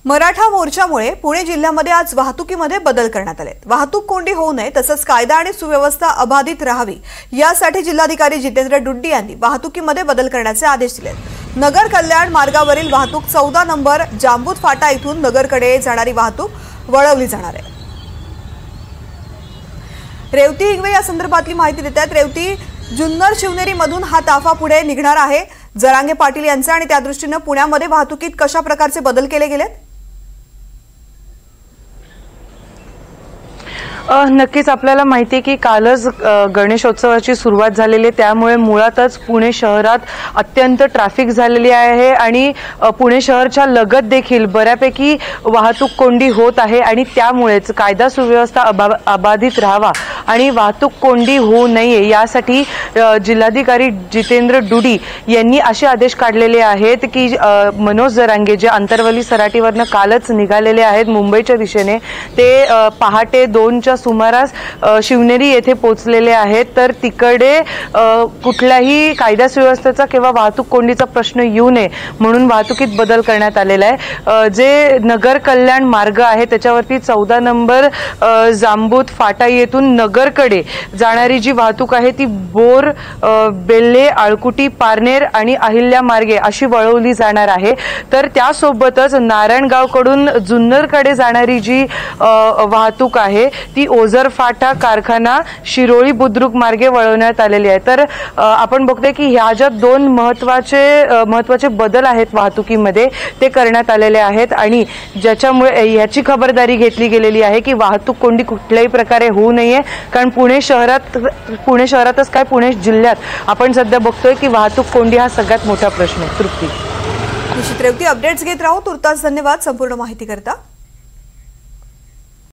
मराठा मोर्चामुळे पुणे जिल्ह्यामध्ये आज वाहतुकीमध्ये बदल करण्यात आले। वाहतूक कोंडी होऊ नये तसंच कायदा आणि सुव्यवस्था अबाधित राहावी यासाठी जिल्हाधिकारी जितेंद्र डुड्डी यांनी वाहतुकीमध्ये बदल करण्याचे आदेश दिले। नगर कल्याण मार्गावरील वाहतूक 14 नंबर जांबूत फाटा इथून नगरकडे जाणारी वाहतूक वळवली जाणार आहे। रेवती हिंगवे या संदर्भातली माहिती देतात। रेवती, जुन्नर शिवनेरी मधून हा ताफा पुढे निघणार आहे। जरांगे पाटील यांचे आणि त्या दृष्टीने पुण्यामध्ये वाहतुकीत कशा प्रकारचे बदल केले गेलेत? नक्कीच आपल्याला माहिती आहे की कालच गणेशोत्सवाची सुरुवात झालेली आहे, त्यामुळे मुळातच पुणे शहरात अत्यंत ट्रॅफिक झालेली आहे आणि पुणे शहराच्या लगत देखील बऱ्यापैकी वाहतूक कोंडी होत आहे आणि त्यामुळेच कायदा सुव्यवस्था अबाधित राहावा आणि वाहतूक कोंडी होऊ नये यासाठी जिल्हाधिकारी जितेंद्र डुडी यांनी असे आदेश काढलेले आहेत की मनोज जरांगे जे अंतरवली सराटीवरनं कालच निघालेले आहेत मुंबईच्या दिशेने, ते पहाटे 2च्या सुमारास शिवनेरी येथे पोहोचलेले आहेत। तर तिकडे कुठलाही कायदा सुव्यवस्थेचा किंवा वाहतूक कोंडीचा प्रश्न येऊ नये म्हणून वाहतुकीत बदल करण्यात आलेला आहे। जे नगर कल्याण मार्ग आहे त्याच्यावरती 14 नंबर जांबूत फाटा येथून नगरकडे जाणारी जी वाहतूक आहे ती बोर, बेल्ले, आळकुटी, पारनेर आणि अहिल्या मार्गे अशी वळवली जाणार आहे। तर त्यासोबतच नारायणगावकडून जुन्नरकडे जाणारी जी वाहतूक आहे ती ओझर फाटा, कारखाना, शिरोळी, बुद्रुक मार्गे वळवण्यात आलेली आहे। तर आपण बघतोय की ह्या ज्या दोन महत्त्वाचे बदल आहेत वाहतुकीमध्ये ते करण्यात आलेले आहेत आणि ज्याच्यामुळे याची खबरदारी घेतली गेलेली आहे की वाहतूक कोंडी कुठल्याही प्रकारे होऊ नये। कारण पुणे शहरातच काय पुणे जिल्ह्यात आपण सध्या बघतोय की वाहतूक कोंडी हा सगळ्यात मोठा प्रश्न आहे। तृप्ती, निश्चित रेवती, अपडेट्स घेत राहू। तुर्तास धन्यवाद संपूर्ण माहिती करता।